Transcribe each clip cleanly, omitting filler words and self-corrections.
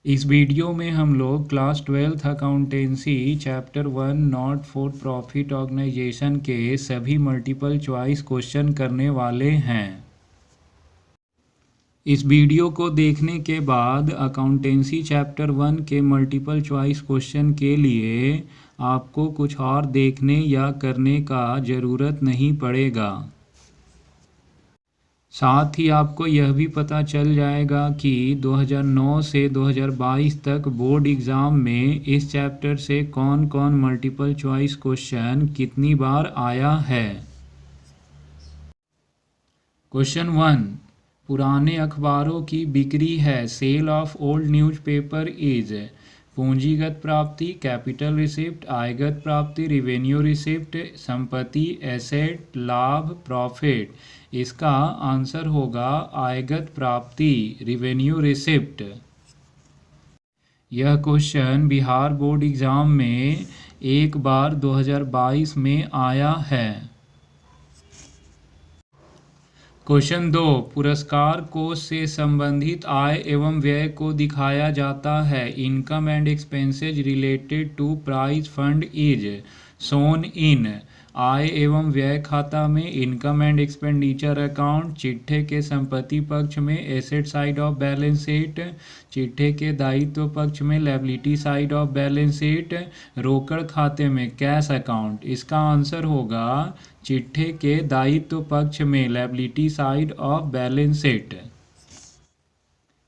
इस वीडियो में हम लोग class 12th accountancy chapter 1 not for profit organisation के सभी मल्टीपल चॉइस क्वेश्चन करने वाले हैं। इस वीडियो को देखने के बाद अकाउंटेंसी चैप्टर 1 के मल्टीपल चॉइस क्वेश्चन के लिए आपको कुछ और देखने या करने का ज़रूरत नहीं पड़ेगा। साथ ही आपको यह भी पता चल जाएगा कि 2009 से 2022 तक बोर्ड एग्ज़ाम में इस चैप्टर से कौन कौन मल्टीपल चॉइस क्वेश्चन कितनी बार आया है। क्वेश्चन 1, पुराने अखबारों की बिक्री है। Sale of old newspaper is पूंजीगत प्राप्ति, कैपिटल रिसिप्ट, आयगत प्राप्ति, रिवेन्यू रिसिप्ट, संपत्ति, एसेट, लाभ, प्रॉफिट। इसका आंसर होगा आयगत प्राप्ति, रिवेन्यू रिसिप्ट। यह क्वेश्चन बिहार बोर्ड एग्ज़ाम में एक बार 2022 में आया है। क्वेश्चन 2, पुरस्कार कोष से संबंधित आय एवं व्यय को दिखाया जाता है। Income and expenses related to prize fund is shown in. आय एवं व्यय खाता में इनकम एंड एक्सपेंडिचर अकाउंट, चिट्ठे के संपत्ति पक्ष में asset side of balance sheet, चिट्ठे के दायित्व पक्ष में liability side of balance sheet, रोकड़ खाते में कैश अकाउंट। इसका आंसर होगा चिट्ठे के दायित्व पक्ष में liability side of balance sheet.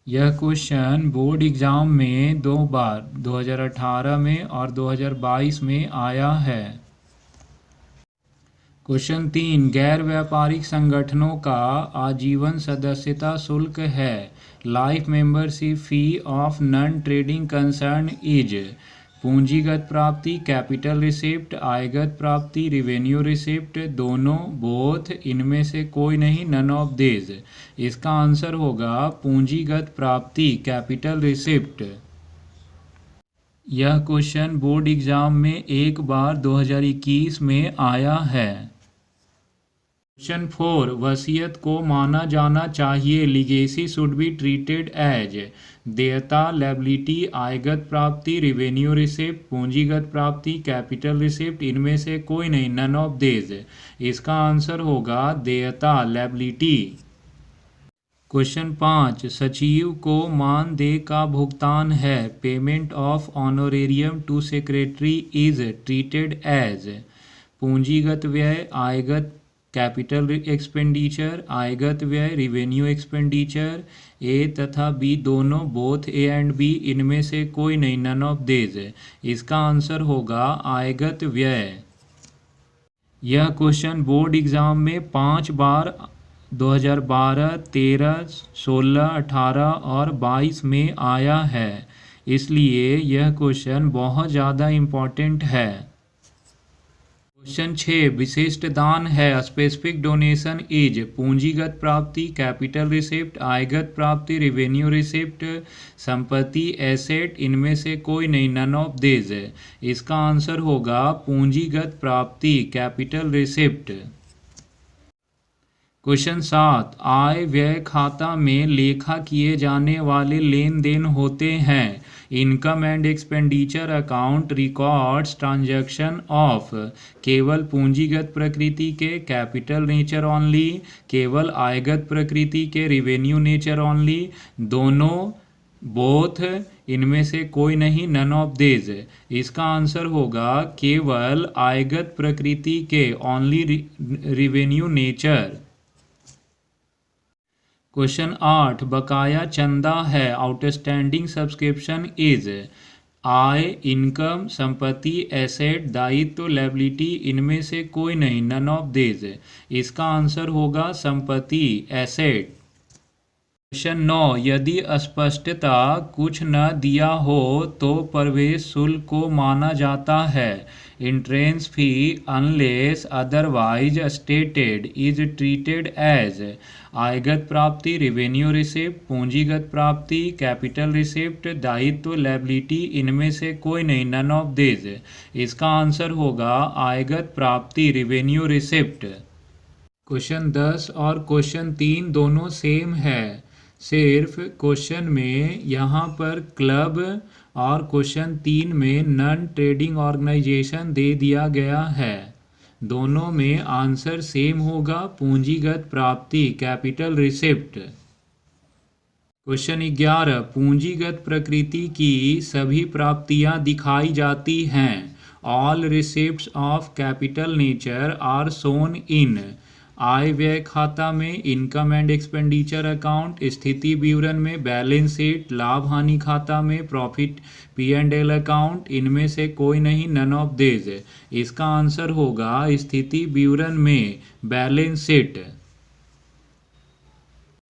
यह क्वेश्चन बोर्ड एग्ज़ाम में 2 बार 2018 में और 2022 में आया है। क्वेश्चन 3, गैर व्यापारिक संगठनों का आजीवन सदस्यता शुल्क है। Life membership fee of non trading concern is पूंजीगत प्राप्ति, कैपिटल रिसिप्ट, आयगत प्राप्ति, रिवेन्यू रिसिप्ट, दोनों, बोथ, इनमें से कोई नहीं, नन ऑफ दिस। इसका आंसर होगा पूंजीगत प्राप्ति, कैपिटल रिसिप्ट। यह क्वेश्चन बोर्ड एग्ज़ाम में एक बार 2021 में आया है। क्वेश्चन 4, वसीयत को माना जाना चाहिए। Legacy should be treated as देयता, लायबिलिटी, आयगत प्राप्ति, रिवेन्यू रिसिप्ट, पूंजीगत प्राप्ति, कैपिटल रिसिप्ट। इनमें से कोई नहीं, नन ऑफ दिस। इसका आंसर होगा देयता, लायबिलिटी। क्वेश्चन 5, सचिव को मानदेय का भुगतान है। Payment of honorarium to secretary is treated as पूंजीगत व्यय, आयगत कैपिटल एक्सपेंडिचर, आयगत व्यय, रिवेन्यू एक्सपेंडिचर। ए तथा बी दोनों, बोथ ए एंड बी। इनमें से कोई नहीं, नन ऑफ दिस। इसका आंसर होगा आयगत व्यय। यह क्वेश्चन बोर्ड एग्ज़ाम में 5 बार 2012, 13, 16, 18 और 22 में आया है, इसलिए यह क्वेश्चन बहुत ज़्यादा इम्पॉर्टेंट है। क्वेश्चन 6, विशिष्ट दान है। स्पेसिफिक डोनेशन इज पूंजीगत प्राप्ति, कैपिटल रिसिप्ट, आयगत प्राप्ति, रिवेन्यू रिसिप्ट, संपत्ति, एसेट। इनमें से कोई नहीं, नन ऑफ दिस। इसका आंसर होगा पूंजीगत प्राप्ति, कैपिटल रिसिप्ट। क्वेश्चन 7, आय व्यय खाता में लेखा किए जाने वाले लेन देन होते हैं। Income and expenditure account records transaction of केवल पूंजीगत प्रकृति के, कैपिटल नेचर ओनली, केवल आयगत प्रकृति के, रिवेन्यू नेचर ओनली, दोनों, बोथ। इनमें से कोई नहीं, नन ऑफ दिस। इसका आंसर होगा केवल आयगत प्रकृति के, ओनली रिवेन्यू नेचर। क्वेश्चन 8, बकाया चंदा है। Outstanding subscription is I, income, संपत्ति, एसेट, दायित्व, लायबिलिटी। इनमें से कोई नहीं, नन ऑफ दिस। इसका आंसर होगा संपत्ति, एसेट। क्वेश्चन 9, यदि स्पष्टता कुछ न दिया हो तो प्रवेश शुल्क को माना जाता है। Entrance fee unless otherwise stated is treated as आयगत प्राप्ति, रिवेन्यू रिसिप्ट, पूंजीगत प्राप्ति, कैपिटल रिसिप्ट, दायित्व, लायबिलिटी। इनमें से कोई नहीं, नन ऑफ दिस। इसका आंसर होगा आयगत प्राप्ति, रिवेन्यू रिसिप्ट। क्वेश्चन 10 और क्वेश्चन 3 दोनों सेम है। सिर्फ क्वेश्चन में यहाँ पर क्लब और क्वेश्चन 3 में नॉन ट्रेडिंग ऑर्गेनाइजेशन दे दिया गया है। दोनों में आंसर सेम होगा, पूंजीगत प्राप्ति कैपिटल रिसिप्ट। क्वेश्चन 11, पूंजीगत प्रकृति की सभी प्राप्तियां दिखाई जाती हैं। All receipts of capital nature are shown in आय व्यय खाता में, इनकम एंड एक्सपेंडिचर अकाउंट, स्थिति विवरण में, बैलेंस शीट, लाभ हानि खाता में, प्रॉफिट P&L अकाउंट। इनमें से कोई नहीं, नन ऑफ दिस। इसका आंसर होगा स्थिति विवरण में, बैलेंस शीट।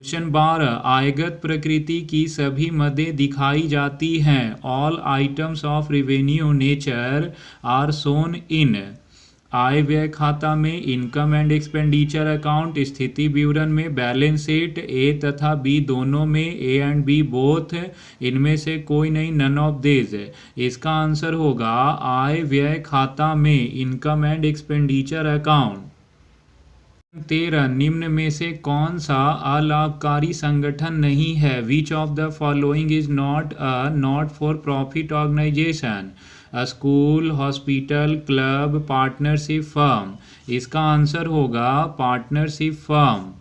क्वेश्चन 12, आयगत प्रकृति की सभी मदें दिखाई जाती हैं। All items of revenue nature are shown in आय व्यय खाता में, इनकम एंड एक्सपेंडिचर अकाउंट, स्थिति विवरण में, बैलेंस शीट। ए तथा बी दोनों में, ए एंड बी बोथ। इनमें से कोई नहीं, नन ऑफ दिस। इसका आंसर होगा आय व्यय खाता में, इनकम एंड एक्सपेंडिचर अकाउंट। 13, निम्न में से कौन सा अलाभकारी संगठन नहीं है? Which of the following is not a not for profit organisation? A school, hospital, club, partnership firm. इसका आंसर होगा पार्टनरशिप फर्म।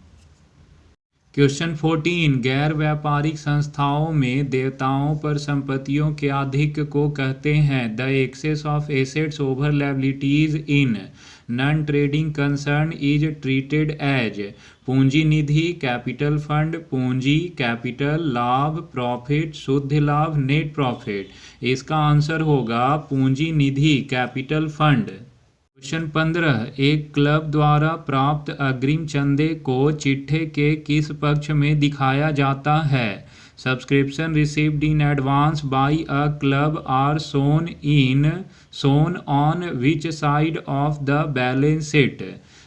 क्वेश्चन 14, गैर व्यापारिक संस्थाओं में देयताओं पर संपत्तियों के आधिक्य को कहते हैं। The excess of assets over liabilities in non trading concern is treated as पूंजी निधि, कैपिटल फंड, पूंजी, कैपिटल, लाभ, प्रॉफिट, शुद्ध लाभ, नेट प्रॉफिट। इसका आंसर होगा पूंजी निधि, कैपिटल फंड। क्वेश्चन 15, एक क्लब द्वारा प्राप्त अग्रिम चंदे को चिट्ठे के किस पक्ष में दिखाया जाता है? Subscription received in advance by a club are shown on which side of the balance sheet?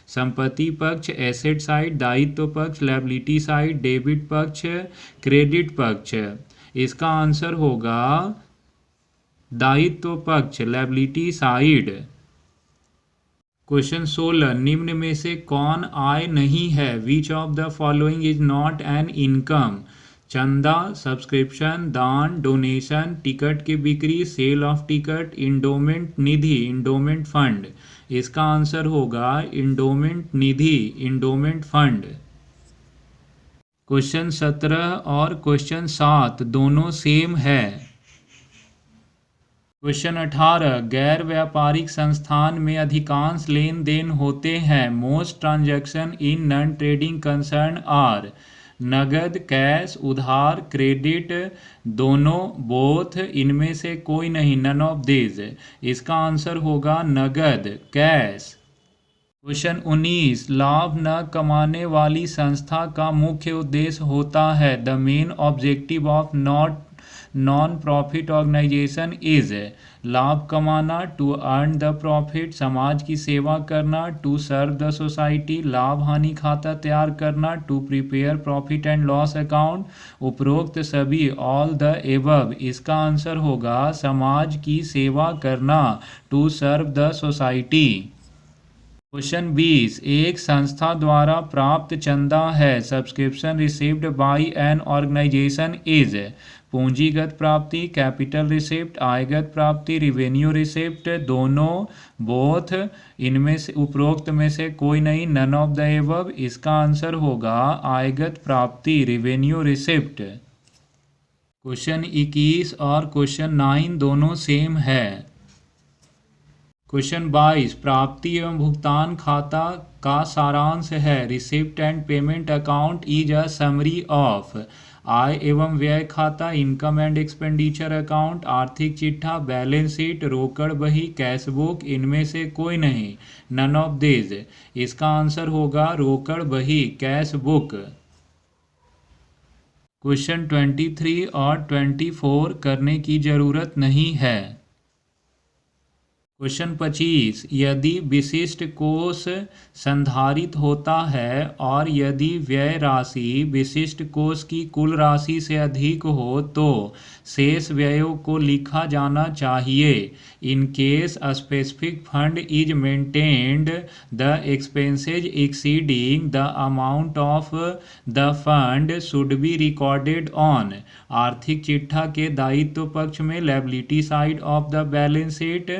संपत्ति पक्ष, एसेट साइड, दायित्व पक्ष, लायबिलिटी साइड, डेबिट पक्ष, क्रेडिट पक्ष। इसका आंसर होगा दायित्व पक्ष, लायबिलिटी साइड। क्वेश्चन 16, निम्न में से कौन आय नहीं है? Which of the following is not an income? चंदा, सब्सक्रिप्शन, दान, डोनेशन, टिकट की बिक्री, सेल ऑफ टिकट, इंडोमेंट निधि, इंडोमेंट फंड। इसका आंसर होगा इंडोमेंट निधि, इंडोमेंट फंड। क्वेश्चन 17 और क्वेश्चन 7 दोनों सेम है। क्वेश्चन 18, गैर व्यापारिक संस्थान में अधिकांश लेन देन होते हैं। Most transaction in non trading concern are नगद, कैश, उधार, क्रेडिट, दोनों, बोथ। इनमें से कोई नहीं, नन ऑफ दिस। इसका आंसर होगा नगद, कैश। क्वेश्चन 19, लाभ न कमाने वाली संस्था का मुख्य उद्देश्य होता है। The main objective of non profit organisation is लाभ कमाना, टू अर्न द प्रॉफिट, समाज की सेवा करना, टू सर्व द सोसाइटी, लाभ हानि खाता तैयार करना, to prepare profit and loss account. उपरोक्त सभी, ऑल द एबव। इसका आंसर होगा समाज की सेवा करना, to serve the society. Question 20, एक संस्था द्वारा प्राप्त चंदा है। Subscription received by an organisation is पूंजीगत प्राप्ति, कैपिटल रिसिप्ट, आयगत प्राप्ति, रिवेन्यू रिसिप्ट, दोनों, बोथ। इनमें से उपरोक्त में से कोई नहीं, नन ऑफ द एबव। इसका आंसर होगा आयगत प्राप्ति, रिवेन्यू रिसिप्ट। क्वेश्चन 21 और क्वेश्चन 9 दोनों सेम है। क्वेश्चन 22, प्राप्ति एवं भुगतान खाता का सारांश है। Receipt and payment account is a summary of आय एवं व्यय खाता, इनकम एंड एक्सपेंडिचर अकाउंट, आर्थिक चिट्ठा, बैलेंस शीट, रोकड़ बही, कैश बुक। इनमें से कोई नहीं, नन ऑफ दिस। इसका आंसर होगा रोकड़ बही, कैश बुक। क्वेश्चन 23 और 24 करने की जरूरत नहीं है। क्वेश्चन 25, यदि विशिष्ट कोष संधारित होता है और यदि व्यय राशि विशिष्ट कोष की कुल राशि से अधिक हो तो शेष व्ययों को लिखा जाना चाहिए। In case a specific fund is maintained the expenses exceeding the amount of the fund should be recorded on. आर्थिक चिट्ठा के दायित्व पक्ष में liability side of the balance sheet,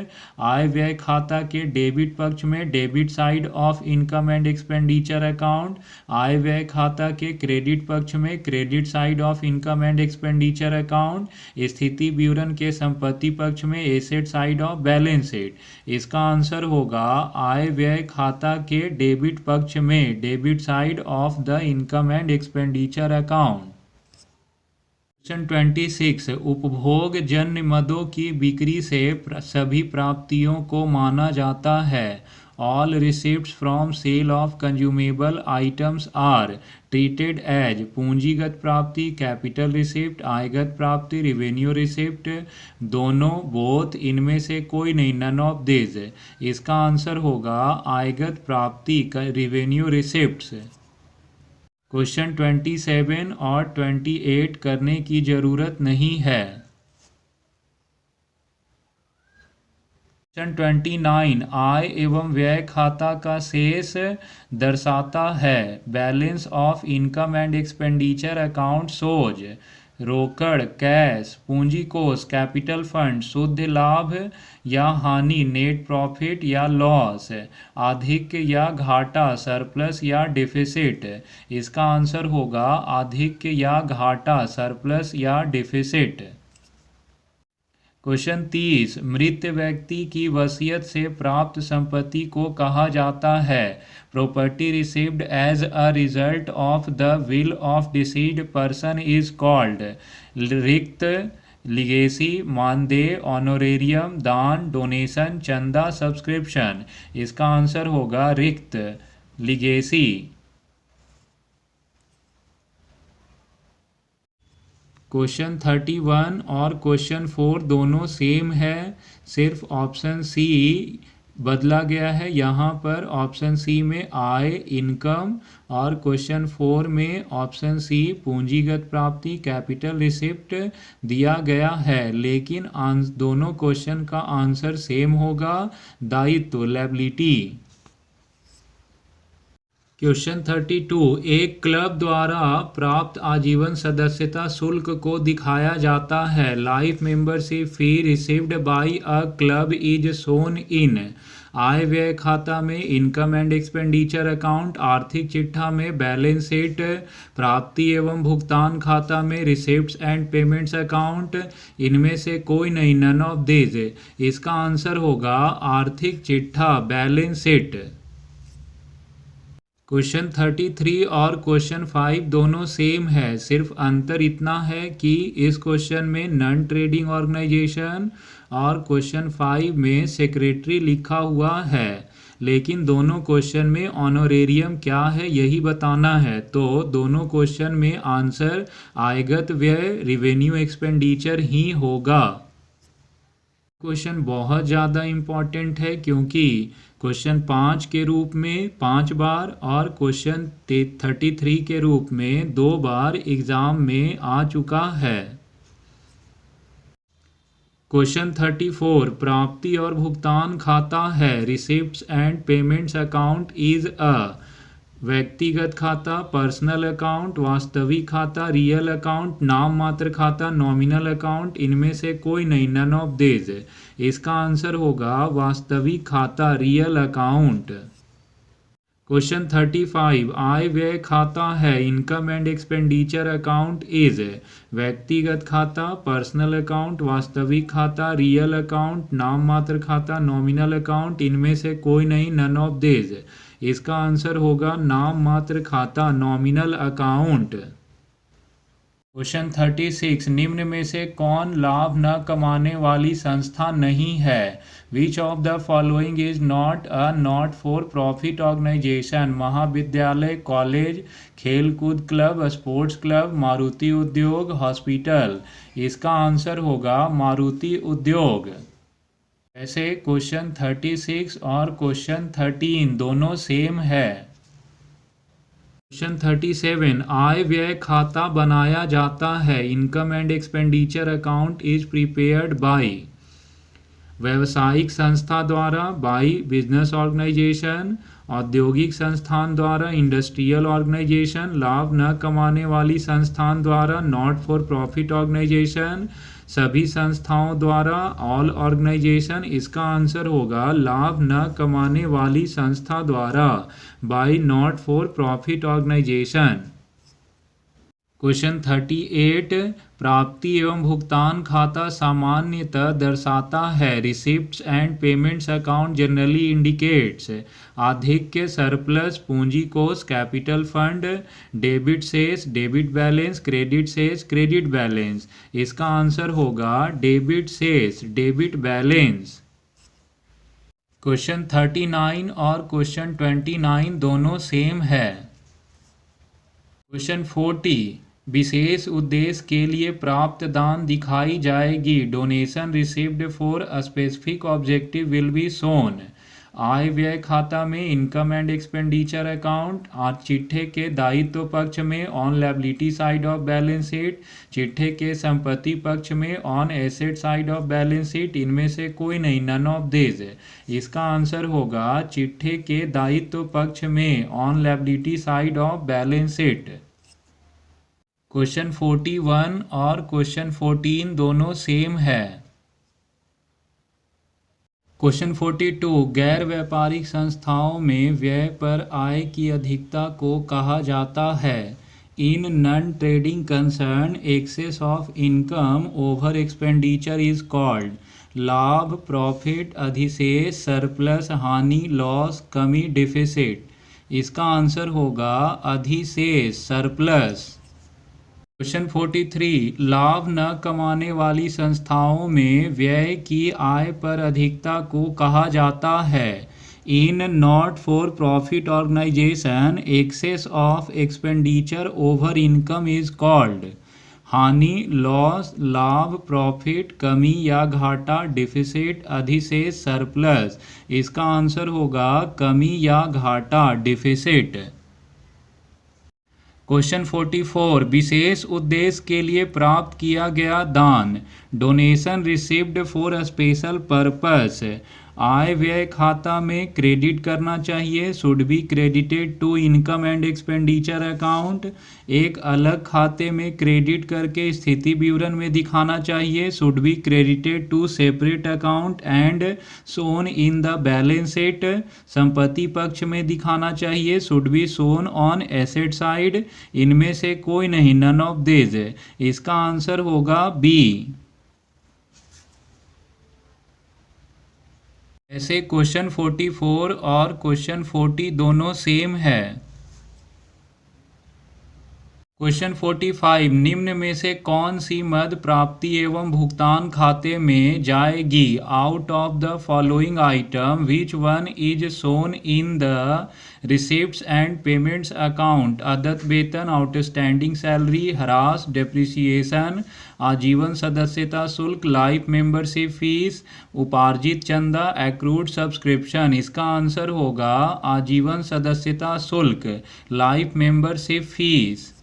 आय व्यय खाता के डेबिट पक्ष में debit side of income and expenditure account, आय व्यय खाता के क्रेडिट पक्ष में credit side of income and expenditure account, स्थिति विवरण के संपत्ति पक्ष में asset side of balance sheet. इसका आंसर होगा आय व्यय खाता के डेबिट पक्ष में debit side of the income and expenditure account. Question 26, उपभोग जन्य मदों की बिक्री से सभी प्राप्तियों को माना जाता है। All receipts from sale of consumable items are treated as पूंजीगत प्राप्ति, कैपिटल रिसिप्ट, आयगत प्राप्ति, रिवेन्यू रिसिप्ट, दोनों, बोथ, इनमें से कोई नहीं, नन ऑफ दिस। इसका आंसर होगा आयगत प्राप्ति रिवेन्यू रिसिप्ट्स। क्वेश्चन 27 और 28 करने की ज़रूरत नहीं है। क्वेश्चन 29, आय एवं व्यय खाता का शेष दर्शाता है। Balance of income and expenditure account shows रोकड़, कैश, पूंजी कोष, कैपिटल फंड, शुद्ध लाभ या हानि, नेट प्रॉफिट या लॉस, अधिक या घाटा, सरप्लस या डिफिसिट। इसका आंसर होगा अधिक या घाटा, सरप्लस या डिफिसिट। क्वेश्चन 30, मृत व्यक्ति की वसीयत से प्राप्त संपत्ति को कहा जाता है। Property received as a result of the will of deceased person is called रिक्त, लिगेसी, मानदेय, ऑनोरेरियम, दान, डोनेशन, चंदा, सब्सक्रिप्शन। इसका आंसर होगा रिक्त, लिगेसी। क्वेश्चन 31 और क्वेश्चन 4 दोनों सेम है, सिर्फ ऑप्शन सी बदला गया है। यहाँ पर ऑप्शन सी में आय, इनकम, और क्वेश्चन 4 में ऑप्शन सी पूंजीगत प्राप्ति, कैपिटल रिसिप्ट दिया गया है, लेकिन दोनों क्वेश्चन का आंसर सेम होगा, दायित्व, लायबिलिटी। क्वेश्चन 32, एक क्लब द्वारा प्राप्त आजीवन सदस्यता शुल्क को दिखाया जाता है। Life membership fee received by a club is shown in आय व्यय खाता में इनकम एंड एक्सपेंडिचर अकाउंट, आर्थिक चिट्ठा में बैलेंस शीट, प्राप्ति एवं भुगतान खाता में रिसिप्ट्स एंड पेमेंट्स अकाउंट। इनमें से कोई नहीं, नन ऑफ दिस। इसका आंसर होगा आर्थिक चिट्ठा, बैलेंस शीट। क्वेश्चन 33 और क्वेश्चन 5 दोनों सेम है, सिर्फ अंतर इतना है कि इस क्वेश्चन में नॉन ट्रेडिंग ऑर्गेनाइजेशन और क्वेश्चन 5 में सेक्रेटरी लिखा हुआ है, लेकिन दोनों क्वेश्चन में ऑनोरेरियम क्या है यही बताना है। तो दोनों क्वेश्चन में आंसर आयगत व्यय, रिवेन्यू एक्सपेंडिचर ही होगा। क्वेश्चन बहुत ज़्यादा इम्पॉर्टेंट है क्योंकि क्वेश्चन 5 के रूप में 5 बार और क्वेश्चन 33 के रूप में 2 बार एग्जाम में आ चुका है। क्वेश्चन 34, प्राप्ति और भुगतान खाता है। Receipts and payments account is अ व्यक्तिगत खाता, पर्सनल अकाउंट, वास्तविक खाता, रियल अकाउंट, नाम मात्र खाता, नॉमिनल अकाउंट। इनमें से कोई नहीं, नन ऑफ दिस। इसका आंसर होगा वास्तविक खाता, रियल अकाउंट। क्वेश्चन 35, आय व्यय खाता है। Income and expenditure account is व्यक्तिगत खाता, पर्सनल अकाउंट, वास्तविक खाता, रियल अकाउंट, नाम मात्र खाता, नॉमिनल अकाउंट। इनमें से कोई नहीं, नन ऑफ दिस। इसका आंसर होगा नाम मात्र खाता, नॉमिनल अकाउंट। क्वेश्चन 36, निम्न में से कौन लाभ न कमाने वाली संस्था नहीं है। Which of the following is not a not for profit organisation. महाविद्यालय, कॉलेज, खेलकूद क्लब, sports club, Maruti Udyog, hospital. इसका आंसर होगा मारुति उद्योग। ऐसे क्वेश्चन 36 और क्वेश्चन 13 दोनों सेम है। क्वेश्चन 37 आय व्यय खाता बनाया जाता है। Income and expenditure account is prepared by व्यावसायिक संस्था द्वारा, बाय बिजनेस ऑर्गेनाइजेशन, औद्योगिक संस्थान द्वारा, इंडस्ट्रियल ऑर्गेनाइजेशन, लाभ न कमाने वाली संस्थान द्वारा, नॉट फॉर प्रॉफिट ऑर्गेनाइजेशन, सभी संस्थाओं द्वारा, ऑल ऑर्गेनाइजेशन। इसका आंसर होगा लाभ न कमाने वाली संस्था द्वारा, by not for profit organisation. Question 38 प्राप्ति एवं भुगतान खाता सामान्यतः दर्शाता है। Receipts and payments account generally indicates आधिक्य, सरप्लस, पूंजी कोष, कैपिटल फंड, डेबिट शेष, डेबिट बैलेंस, क्रेडिट शेष, क्रेडिट बैलेंस। इसका आंसर होगा डेबिट शेष, डेबिट बैलेंस। क्वेश्चन 39 और क्वेश्चन 29 दोनों सेम है। क्वेश्चन 40 विशेष उद्देश्य के लिए प्राप्त दान दिखाई जाएगी। Donation received for a specific objective will be shown. आय व्यय खाता में इनकम एंड एक्सपेंडिचर अकाउंट, और चिट्ठे के दायित्व पक्ष में on liability side of balance sheet, चिट्ठे के संपत्ति पक्ष में on asset side of balance sheet. इनमें से कोई नहीं, नन ऑफ दिस। इसका आंसर होगा चिट्ठे के दायित्व पक्ष में on liability side of balance sheet. Question 41 और क्वेश्चन 14 दोनों सेम है। क्वेश्चन 42 गैर व्यापारिक संस्थाओं में व्यय पर आय की अधिकता को कहा जाता है। In non trading concern excess of income over expenditure is called. लाभ, प्रॉफिट, अधिशेष, सरप्लस, हानि, लॉस, कमी, डिफिसिट। इसका आंसर होगा अधिशेष, सरप्लस। क्वेश्चन 43 लाभ न कमाने वाली संस्थाओं में व्यय की आय पर अधिकता को कहा जाता है। In not for profit organisation excess of expenditure over income is called. हानि, लॉस, लाभ, प्रॉफिट, कमी या घाटा, डिफिसिट, अधिशेष, सरप्लस। इसका आंसर होगा कमी या घाटा, डिफिसिट। क्वेश्चन 44 विशेष उद्देश्य के लिए प्राप्त किया गया दान। Donation received for a special purpose. आय व्यय खाता में क्रेडिट करना चाहिए, should be credited to income and expenditure account. एक अलग खाते में क्रेडिट करके स्थिति विवरण में दिखाना चाहिए, should be credited to separate account and shown in the balance sheet. संपत्ति पक्ष में दिखाना चाहिए, should be shown on asset side. इनमें से कोई नहीं, नन ऑफ दिस। इसका आंसर होगा बी। ऐसे क्वेश्चन 44 और क्वेश्चन 40 दोनों सेम है। क्वेश्चन 45 निम्न में से कौन सी मद प्राप्ति एवं भुगतान खाते में जाएगी। Out of the following item which one is shown in the receipts and payments account. अदत्त वेतन, आउटस्टैंडिंग सैलरी, ह्रास, डेप्रिसिएशन, आजीवन सदस्यता शुल्क, लाइफ मेंबरशिप फीस, उपार्जित चंदा, एक्रूड सब्सक्रिप्शन। इसका आंसर होगा आजीवन सदस्यता शुल्क, लाइफ मेंबरशिप फीस।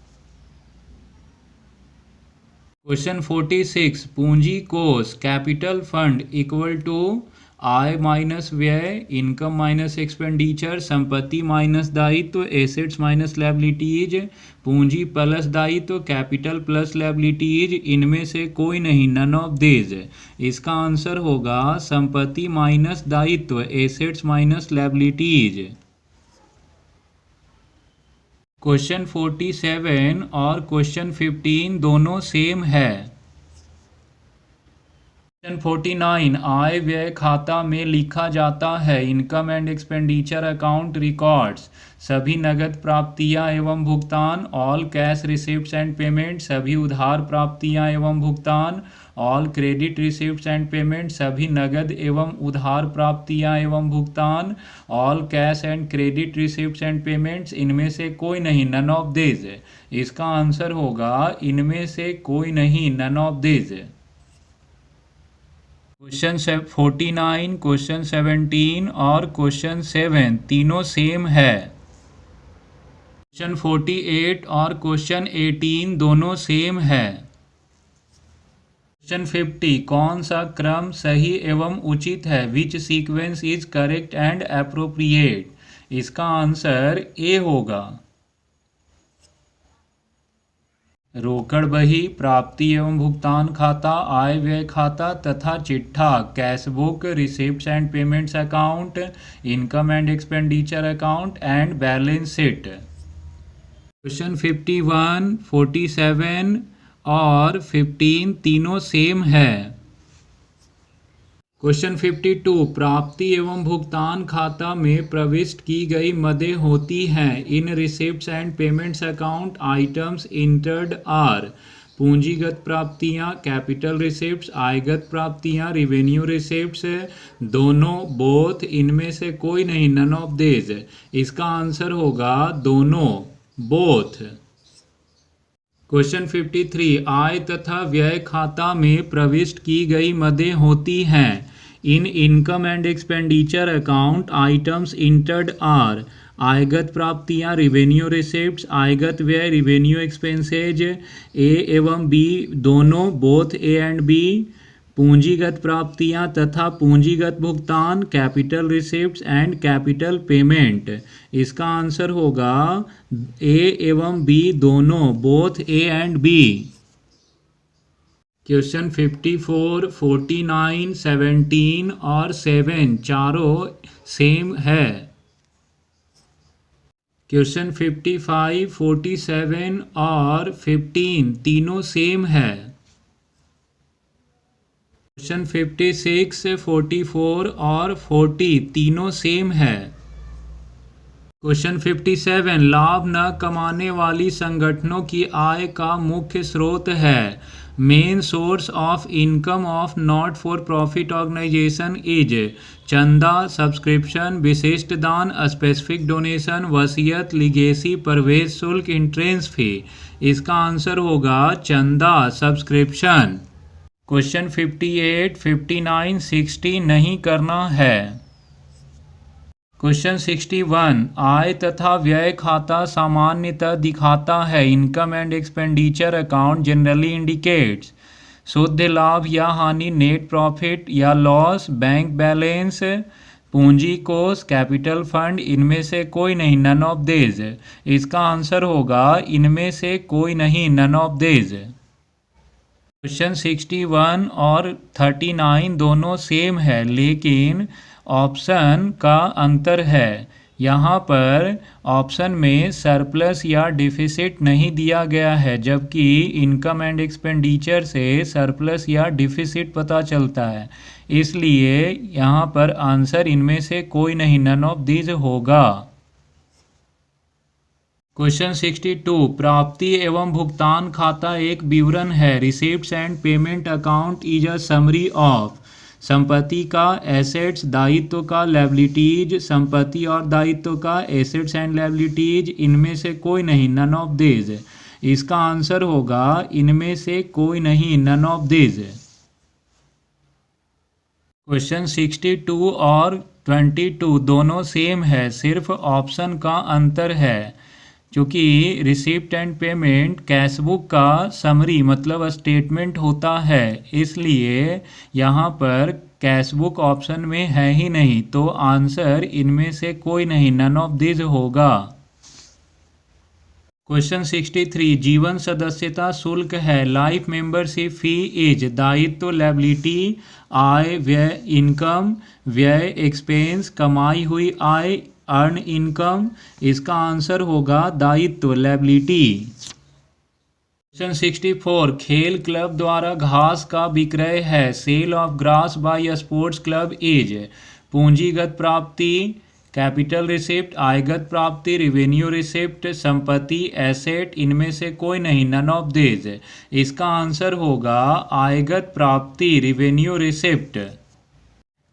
क्वेश्चन 46 पूंजी कोष कैपिटल फंड इक्वल टू आय माइनस व्यय, इनकम माइनस एक्सपेंडिचर, संपत्ति माइनस दायित्व, एसेट्स माइनस लायबिलिटीज, पूंजी प्लस दायित्व, कैपिटल प्लस लायबिलिटीज। इनमें से कोई नहीं, नन ऑफ दिस। इसका आंसर होगा संपत्ति माइनस दायित्व, एसेट्स माइनस लायबिलिटीज। क्वेश्चन 47 और क्वेश्चन 15 दोनों सेम है। क्वेश्चन 49 आय व्यय खाता में लिखा जाता है। Income and expenditure account records सभी नगद प्राप्तियां एवं भुगतान। All cash receipts and payment सभी उधार प्राप्तियां एवं भुगतान। All credit receipts and payment सभी नगद एवं उधार प्राप्तियां एवं भुगतान। All cash and credit receipts and payments. इनमें से कोई नहीं, नन ऑफ दिस। इसका आंसर होगा इनमें से कोई नहीं, none of this. Question 49, question 17 और क्वेश्चन 7 तीनों सेम है। क्वेश्चन 48 और क्वेश्चन 18 दोनों सेम है। क्वेश्चन 50 कौन सा क्रम सही एवं उचित है? विच sequence is correct and appropriate? इसका आंसर ए होगा। रोकड़ बही, प्राप्ति एवं भुगतान खाता, आय व्यय खाता तथा चिट्ठा, cashbook, receipts and payments account, income and expenditure account and balance sheet. Question 51, 47 और 15 तीनों सेम है। क्वेश्चन 52 प्राप्ति एवं भुगतान खाता में प्रविष्ट की गई मदें होती हैं। In receipts and payments account items entered are पूंजीगत प्राप्तियां, कैपिटल रिसिप्ट्स, आयगत प्राप्तियां, रिवेन्यू रिसिप्ट्स, दोनों, बोथ, इनमें से कोई नहीं, नन ऑफ दिस। इसका आंसर होगा दोनों, बोथ। क्वेश्चन 53 आय तथा व्यय खाता में प्रविष्ट की गई मदें होती हैं। In income and expenditure account items entered are आयगत प्राप्तियां, रिवेन्यू रिसिप्ट्स, आयगत व्यय, रिवेन्यू एक्सपेंसेज, ए एवं बी दोनों, बोथ ए एंड बी, पूंजीगत प्राप्तियां तथा पूंजीगत भुगतान, capital receipts and capital payment. इसका आंसर होगा ए एवं बी दोनों, both A and B. Question 54, 49, 17 और 7 चारों सेम है। क्वेश्चन 55, 47 और 15 तीनों सेम है। क्वेश्चन 56, 44 और 40 तीनों सेम है। क्वेश्चन 57 लाभ न कमाने वाली संगठनों की आय का मुख्य स्रोत है। Main source of income of not for profit organisation is चंदा, सब्सक्रिप्शन, विशिष्ट दान, स्पेसिफिक डोनेशन, वसीयत, लिगेसी, प्रवेश शुल्क, एंट्रेंस फी। इसका आंसर होगा चंदा, सब्सक्रिप्शन। क्वेश्चन 58, 59, 60 नहीं करना है। क्वेश्चन 61 आय तथा व्यय खाता सामान्यतः दिखाता है। Income and expenditure account generally indicates शुद्ध लाभ या हानि, नेट प्रॉफिट या लॉस, बैंक बैलेंस, पूंजी कोष, कैपिटल फंड, इनमें से कोई नहीं, नन ऑफ दिस। इसका आंसर होगा इनमें से कोई नहीं, नन ऑफ दिस। क्वेश्चन 61 और 39 दोनों सेम है, लेकिन ऑप्शन का अंतर है। यहाँ पर ऑप्शन में सरप्लस या डिफिसिट नहीं दिया गया है, जबकि इनकम एंड एक्सपेंडिचर से सरप्लस या डिफिसिट पता चलता है। इसलिए यहाँ पर आंसर इनमें से कोई नहीं, नन ऑफ दिस होगा। क्वेश्चन 62 प्राप्ति एवं भुगतान खाता एक विवरण है। Receipts and payment account is a summary of संपत्ति का, एसेट्स, दायित्व का, लायबिलिटीज, संपत्ति और दायित्व का, एसेट्स एंड लायबिलिटीज, इनमें से कोई नहीं, नन ऑफ दिस। इसका आंसर होगा इनमें से कोई नहीं, नन ऑफ दिस। क्वेश्चन 62 और 22 दोनों सेम है, सिर्फ ऑप्शन का अंतर है। क्योंकि रिसिप्ट एंड पेमेंट कैशबुक का समरी मतलब स्टेटमेंट होता है, इसलिए यहाँ पर कैशबुक ऑप्शन में है ही नहीं, तो आंसर इनमें से कोई नहीं, नन ऑफ दिस होगा। क्वेश्चन 63 जीवन सदस्यता शुल्क है। लाइफ मेंबरशिप फी इज दायित्व, लायबिलिटी, आय व्यय, इनकम, व्यय, एक्सपेंस, कमाई हुई आय, अर्न इनकम। इसका आंसर होगा दायित्व, लायबिलिटी। क्वेश्चन 64 खेल क्लब द्वारा घास का विक्रय है। Sale of grass by sports club is पूंजीगत प्राप्ति, कैपिटल रिसिप्ट, आयगत प्राप्ति, रिवेन्यू रिसिप्ट, संपत्ति, एसेट, इनमें से कोई नहीं, नन ऑफ दिस। इसका आंसर होगा आयगत प्राप्ति, रिवेन्यू रिसिप्ट।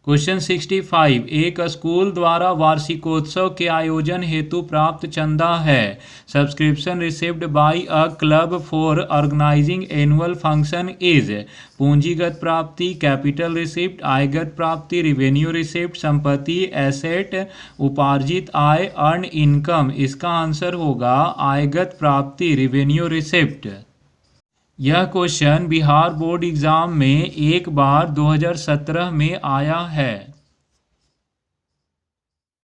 क्वेश्चन 65 एक स्कूल द्वारा वार्षिकोत्सव के आयोजन हेतु प्राप्त चंदा है। Subscription received by a club for organising annual function is. पूंजीगत प्राप्ति, कैपिटल रिसिप्ट, आयगत प्राप्ति, रिवेन्यू रिसिप्ट, संपत्ति एसेट, उपार्जित आय अर्न इनकम। इसका आंसर होगा आयगत प्राप्ति रिवेन्यू रिसिप्ट। यह क्वेश्चन बिहार बोर्ड एग्जाम में एक बार 2017 में आया है।